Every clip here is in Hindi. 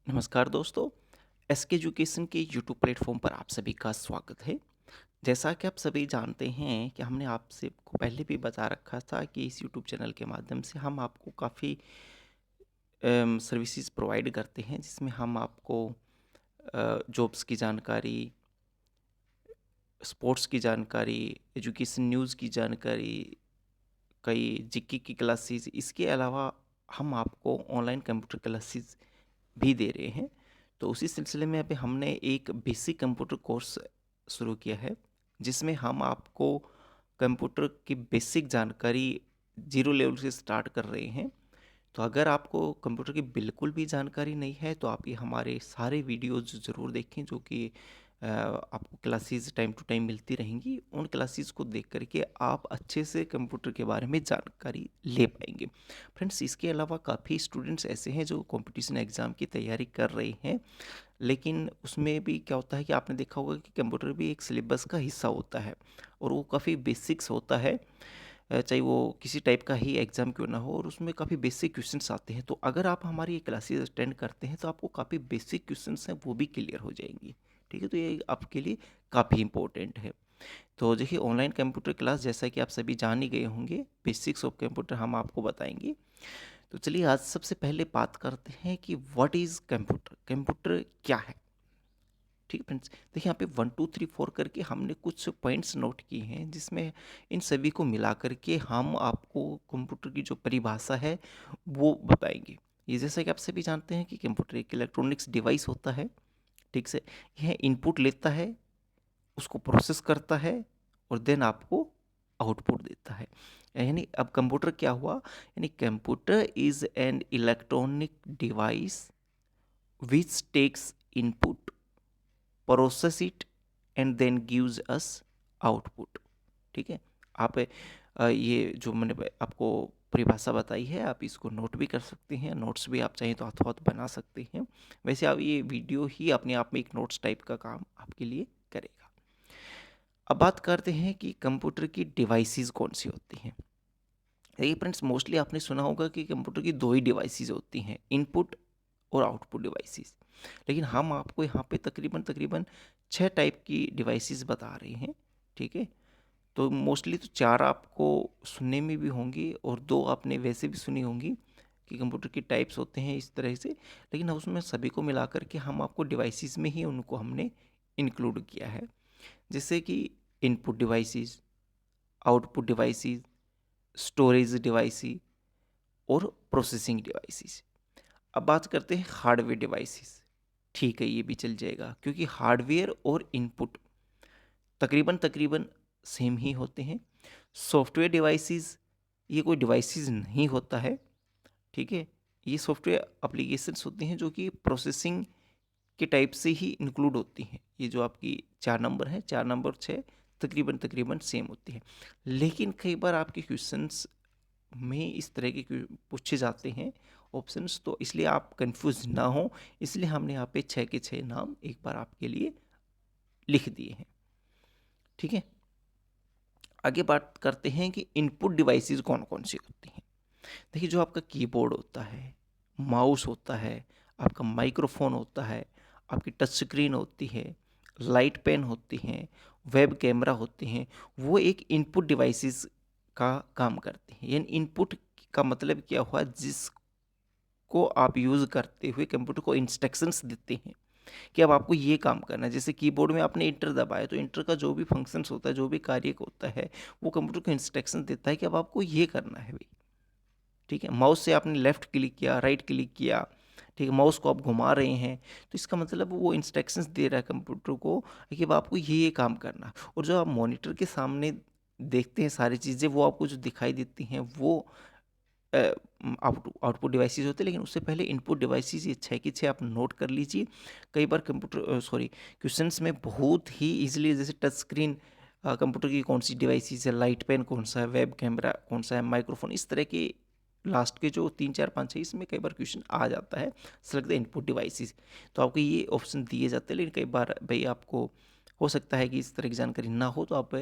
नमस्कार दोस्तों। एसके एजुकेशन के यूट्यूब प्लेटफॉर्म पर आप सभी का स्वागत है। जैसा कि आप सभी जानते हैं कि हमने आपसे को पहले भी बता रखा था कि इस यूट्यूब चैनल के माध्यम से हम आपको काफ़ी सर्विसेज प्रोवाइड करते हैं, जिसमें हम आपको जॉब्स की जानकारी, स्पोर्ट्स की जानकारी, एजुकेशन न्यूज़ की जानकारी, कई जीके की क्लासेस, इसके अलावा हम आपको ऑनलाइन कंप्यूटर क्लासेस भी दे रहे हैं। तो उसी सिलसिले में अभी हमने एक बेसिक कंप्यूटर कोर्स शुरू किया है, जिसमें हम आपको कंप्यूटर की बेसिक जानकारी ज़ीरो लेवल से स्टार्ट कर रहे हैं। तो अगर आपको कंप्यूटर की बिल्कुल भी जानकारी नहीं है, तो आप ये हमारे सारे वीडियोज़ ज़रूर देखें, जो कि आपको क्लासेस टाइम टू टाइम मिलती रहेंगी। उन क्लासेस को देख कर के आप अच्छे से कंप्यूटर के बारे में जानकारी ले पाएँगे। फ्रेंड्स, इसके अलावा काफ़ी स्टूडेंट्स ऐसे हैं जो कॉम्पिटिशन एग्ज़ाम की तैयारी कर रहे हैं, लेकिन उसमें भी क्या होता है कि आपने देखा होगा कि कंप्यूटर भी एक सिलेबस का हिस्सा होता है और वो काफ़ी बेसिक्स होता है। चाहे वो किसी टाइप का ही एग्ज़ाम क्यों ना हो, और उसमें काफ़ी बेसिक क्वेश्चंस आते हैं। तो अगर आप हमारी ये क्लासेस अटेंड करते हैं, तो आपको काफ़ी बेसिक क्वेश्चंस हैं वो भी क्लियर हो जाएंगी। ठीक है, तो ये आपके लिए काफ़ी इंपॉर्टेंट है। तो देखिए, ऑनलाइन कंप्यूटर क्लास जैसा कि आप सभी जान ही गए होंगे, बेसिक्स ऑफ कंप्यूटर हम आपको बताएंगे। तो चलिए आज सबसे पहले बात करते हैं कि व्हाट इज़ कंप्यूटर, कंप्यूटर क्या है। ठीक है फ्रेंड्स, देखिए यहाँ पे 1 2 3 4 करके हमने कुछ पॉइंट्स नोट किए हैं, जिसमें इन सभी को मिला करके हम आपको कंप्यूटर की जो परिभाषा है वो बताएंगे। ये जैसा कि आप सभी जानते हैं कि कंप्यूटर एक इलेक्ट्रॉनिक्स डिवाइस होता है। ठीक से, यह इनपुट लेता है, उसको प्रोसेस करता है और देन आपको आउटपुट देता है। यानी अब कंप्यूटर क्या हुआ, यानी computer is an electronic device which takes input, process it and then gives us output. ठीक है, आप ये जो मैंने आपको परिभाषा बताई है, आप इसको नोट भी कर सकते हैं। नोट्स भी आप चाहें तो हाथों हाथ बना सकते हैं। वैसे आप ये वीडियो ही अपने आप में एक नोट्स टाइप का काम आपके लिए करेगा। अब बात करते हैं कि कंप्यूटर की डिवाइसेस कौन सी होती हैं। देखिए फ्रेंड्स, मोस्टली आपने सुना होगा कि कंप्यूटर की दो ही डिवाइसेस होती हैं, इनपुट और आउटपुट डिवाइसेस। लेकिन हम आपको यहाँ पे तकरीबन तकरीबन 6 टाइप की डिवाइसेस बता रहे हैं। ठीक है, तो मोस्टली तो 4 आपको सुनने में भी होंगी और 2 आपने वैसे भी सुनी होंगी कि कंप्यूटर की टाइप्स होते हैं इस तरह से। लेकिन उसमें सभी को मिला करके हम आपको डिवाइसेस में ही उनको हमने इंक्लूड किया है, जैसे कि input devices, output devices, storage devices और प्रोसेसिंग डिवाइसेस। अब बात करते हैं हार्डवेयर डिवाइसेस। ठीक है, ये भी चल जाएगा, क्योंकि हार्डवेयर और इनपुट तकरीबन तकरीबन सेम ही होते हैं। सॉफ्टवेयर डिवाइसेस, ये कोई डिवाइसेस नहीं होता है। ठीक है, ये सॉफ्टवेयर एप्लीकेशंस होती हैं जो कि प्रोसेसिंग के टाइप से ही इंक्लूड होती हैं। ये जो आपकी 4 नंबर है, 4 नंबर 6 तकरीबन तकरीबन सेम होती है। लेकिन कई बार आपके क्वेश्चंस में इस तरह के पूछे जाते हैं ऑप्शंस, तो इसलिए आप कंफ्यूज ना हो, इसलिए हमने यहाँ पे 6 के 6 नाम एक बार आपके लिए लिख दिए हैं। ठीक है, आगे बात करते हैं कि इनपुट डिवाइसेस कौन कौन सी होती हैं। देखिए, जो आपका कीबोर्ड होता है, माउस होता है, आपका माइक्रोफोन होता है, आपकी टच स्क्रीन होती है, लाइट पेन होती हैं, वेब कैमरा होते हैं, वो एक इनपुट डिवाइसेस का काम करते हैं। यानी इनपुट का मतलब क्या हुआ, जिसको आप यूज़ करते हुए कंप्यूटर को इंस्ट्रक्शंस देते हैं कि अब आपको ये काम करना है। जैसे कीबोर्ड में आपने इंटर दबाया, तो इंटर का जो भी फंक्शंस होता है, जो भी कार्य होता है, वो कंप्यूटर को इंस्ट्रक्शन देता है कि अब आपको ये करना है भाई। ठीक है, माउस से आपने लेफ्ट क्लिक किया, राइट क्लिक किया, ठीक है, माउस को आप घुमा रहे हैं, तो इसका मतलब वो इंस्ट्रक्शंस दे रहा है कंप्यूटर को कि अब आपको ये काम करना है। और जो आप मॉनिटर के सामने देखते हैं सारी चीज़ें, वो आपको जो दिखाई देती हैं, वो आउटपुट डिवाइसेस होते हैं। लेकिन उससे पहले इनपुट डिवाइसेस ये 6 की 6 आप नोट कर लीजिए। कई बार कंप्यूटर सॉरी क्वेश्चंस में बहुत ही इजीली, जैसे टच स्क्रीन कंप्यूटर की कौन सी डिवाइसेस है, लाइट पेन कौन सा है, वेब कैमरा कौन सा है, माइक्रोफोन, इस तरह के लास्ट के जो 3 4 5 6 इसमें कई बार क्वेश्चन आ जाता है, सेलेक्ट द इनपुट डिवाइसेस। तो आपको ये ऑप्शन दिए जाते हैं, लेकिन कई बार भाई आपको हो सकता है कि इस तरह की जानकारी ना हो, तो आप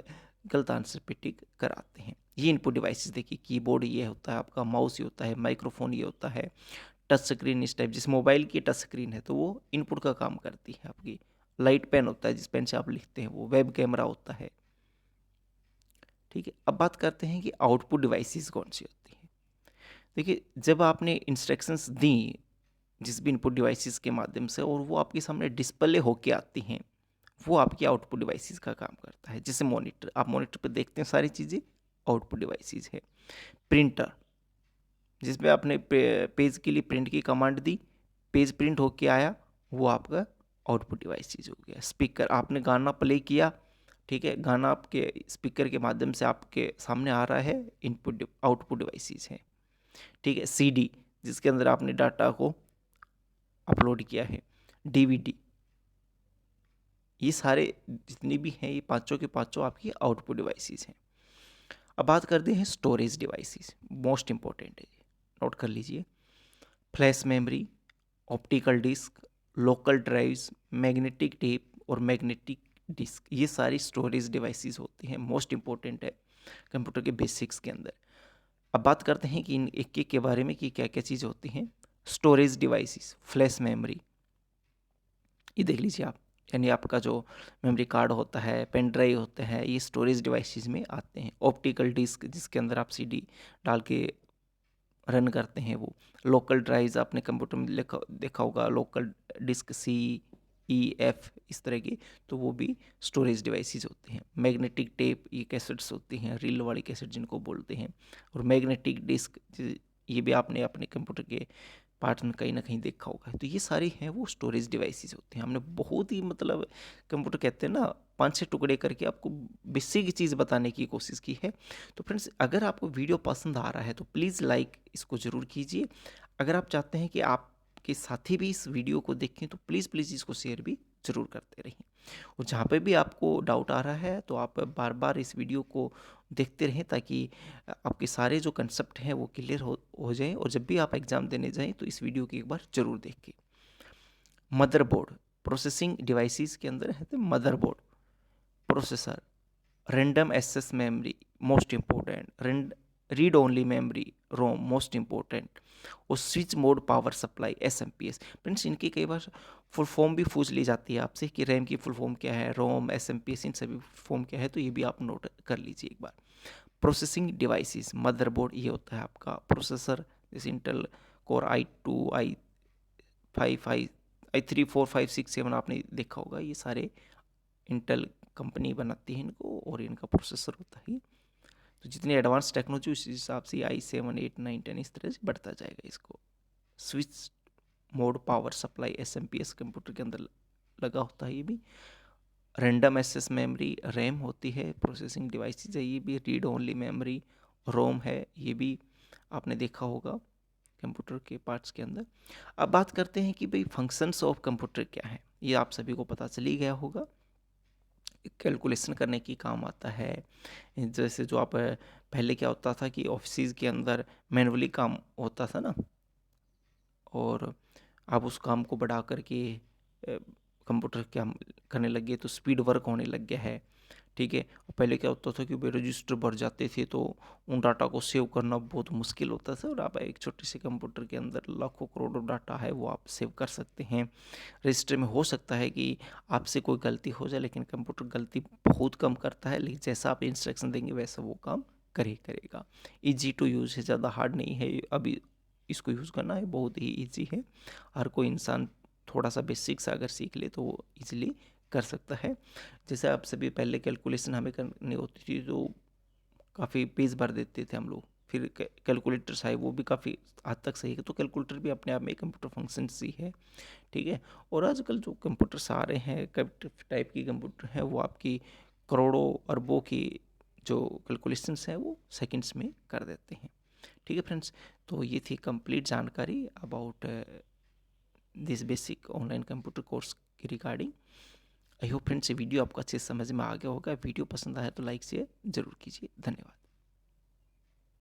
गलत आंसर पे टिक कराते हैं। ये इनपुट डिवाइसेस देखिए, कीबोर्ड ये होता है आपका, माउस ये होता है, माइक्रोफोन ये होता है, टच स्क्रीन इस टाइप, जिस मोबाइल की टच स्क्रीन है तो वो इनपुट का काम करती है आपकी। लाइट पेन होता है जिस पेन से आप लिखते हैं, वो वेब कैमरा होता है। ठीक है, अब बात करते हैं कि आउटपुट डिवाइसेस कौन सी होती हैं। देखिए, जब आपने इंस्ट्रक्शंस दी जिस भी इनपुट डिवाइसेस के माध्यम से, और वो आपके सामने डिस्प्ले होके आती हैं, वो आपकी आउटपुट डिवाइसेस का काम करता है। जैसे मॉनिटर, आप मॉनिटर पर देखते हैं सारी चीज़ें, आउटपुट डिवाइसेस है। प्रिंटर, जिसमें आपने पेज के लिए प्रिंट की कमांड दी, पेज प्रिंट होके आया, वो आपका आउटपुट डिवाइसेस हो गया। स्पीकर, आपने गाना प्ले किया, ठीक है, गाना आपके स्पीकर के माध्यम से आपके सामने आ रहा है, इनपुट आउटपुट डिवाइसेस है। ठीक है, सीडी, जिसके अंदर आपने डाटा को अपलोड किया है। डीवीडी, ये सारे जितनी भी हैं, ये पांचों के पांचों आपकी आउटपुट डिवाइसेस हैं। अब बात करते हैं स्टोरेज डिवाइसेस, मोस्ट इंपॉर्टेंट है, नोट कर लीजिए। Flash memory, optical disc, local drives, magnetic tape और मैग्नेटिक डिस्क, ये सारी स्टोरेज डिवाइसेस होती हैं, मोस्ट इंपॉर्टेंट है कंप्यूटर के बेसिक्स के अंदर। अब बात करते हैं कि इन एक एक के बारे में कि क्या क्या चीज़ होती हैं। स्टोरेज डिवाइसेस, फ्लैश मेमोरी, ये देख लीजिए आप, यानी आपका जो मेमोरी कार्ड होता है, पेन ड्राइव होते हैं, ये स्टोरेज डिवाइसेस में आते हैं। ऑप्टिकल डिस्क, जिसके अंदर आप सीडी डाल के रन करते हैं वो। लोकल ड्राइव्स, आपने कंप्यूटर में देखा होगा, लोकल डिस्क CEF इस तरह की, तो वो भी स्टोरेज डिवाइसेस होते हैं। मैग्नेटिक टेप, ये कैसेट्स होती हैं, रील वाली कैसेट जिनको बोलते हैं। और मैग्नेटिक डिस्क, ये भी आपने अपने कंप्यूटर के पार्ट में कहीं ना कहीं देखा होगा। तो ये सारी हैं वो स्टोरेज डिवाइसेस होते हैं। हमने बहुत ही मतलब कंप्यूटर कहते हैं ना, 5-6 टुकड़े करके आपको बेसिक चीज़ बताने की कोशिश की है। तो फ्रेंड्स, अगर आपको वीडियो पसंद आ रहा है तो प्लीज़ लाइक इसको ज़रूर कीजिए। अगर आप चाहते हैं कि आपके साथी भी इस वीडियो को देखें तो प्लीज़ प्लीज़ इसको शेयर भी ज़रूर करते रहिए। और जहाँ पे भी आपको डाउट आ रहा है तो आप बार बार इस वीडियो को देखते रहें, ताकि आपके सारे जो कंसेप्ट हैं वो क्लियर हो जाएं, और जब भी आप एग्ज़ाम देने जाएं तो इस वीडियो को एक बार ज़रूर देखें। मदरबोर्ड, प्रोसेसिंग डिवाइसेस के अंदर है तो motherboard, processor, random access memory, most important, read only memory, ROM, most important, और switch mode power supply, SMPS। Friends, इनकी कई बार फुल फॉर्म भी पूछ ली जाती है आपसे कि रैम की फुल फॉर्म क्या है, रोम, SMPS, इन सभी फॉर्म क्या है, तो ये भी आप नोट कर लीजिए एक बार। प्रोसेसिंग डिवाइसेस, मदरबोर्ड, ये होता है आपका प्रोसेसर, जैसे Intel core i2, i5, i3, 4, 5, 6, 7 आपने देखा होगा, ये सारे इंटेल कंपनी बनाती है इनको, और इनका प्रोसेसर होता है। तो जितनी एडवांस टेक्नोलॉजी उस हिसाब से i7, 8, 9, 10 इस तरह से बढ़ता जाएगा इसको। Switch mode power supply, SMPS computer के अंदर लगा होता है। ये भी रैंडम एक्सेस मेमोरी, रैम होती है, प्रोसेसिंग डिवाइसेस है, ये भी रीड ओनली मेमोरी, रोम है, ये भी आपने देखा होगा कंप्यूटर के पार्ट्स के अंदर। अब बात करते हैं कि भाई फंक्शंस ऑफ कंप्यूटर क्या है। ये आप सभी को पता चल ही गया होगा, कैलकुलेशन करने की काम आता है। जैसे जो आप पहले क्या होता था कि ऑफिस के अंदर मैनुअली काम होता था ना, और आप उस काम को बढ़ा करके कंप्यूटर क्या करने लग गए, तो स्पीड वर्क होने लग गया है। ठीक है, और पहले क्या होता था कि भाई रजिस्टर भर जाते थे, तो उन डाटा को सेव करना बहुत मुश्किल होता था, और आप एक छोटे से कंप्यूटर के अंदर लाखों करोड़ों डाटा है वो आप सेव कर सकते हैं। रजिस्टर में हो सकता है कि आपसे कोई गलती हो जाए, लेकिन कंप्यूटर गलती बहुत कम करता है, लेकिन जैसा आप इंस्ट्रक्शन देंगे वैसा वो काम करेगा। ईजी टू यूज़ है, ज़्यादा हार्ड नहीं है, अभी इसको यूज़ करना है बहुत ही ईजी है। हर कोई इंसान थोड़ा सा बेसिक सा अगर सीख ले तो वो ईजिली कर सकता है। जैसे आप सभी पहले कैलकुलेशन हमें करनी होती थी तो काफ़ी पेज भर देते थे हम लोग, फिर कैलकुलेटर्स आए, वो भी काफ़ी हद तक सही है। तो कैलकुलेटर भी अपने आप में कंप्यूटर फंक्शन ही है। ठीक है, और आजकल जो कंप्यूटर्स आ रहे हैं, टाइप की कंप्यूटर है, वो आपकी करोड़ों अरबों की जो कैलकुलेशंस हैं वो सेकंड्स में कर देते हैं। ठीक है फ्रेंड्स, तो ये थी कंप्लीट जानकारी about this basic online computer course की रिगार्डिंग। आई होप फ्रेंड्स ये वीडियो आपको अच्छे से समझ में आ गया होगा। वीडियो पसंद आया तो लाइक शेयर जरूर कीजिए। धन्यवाद।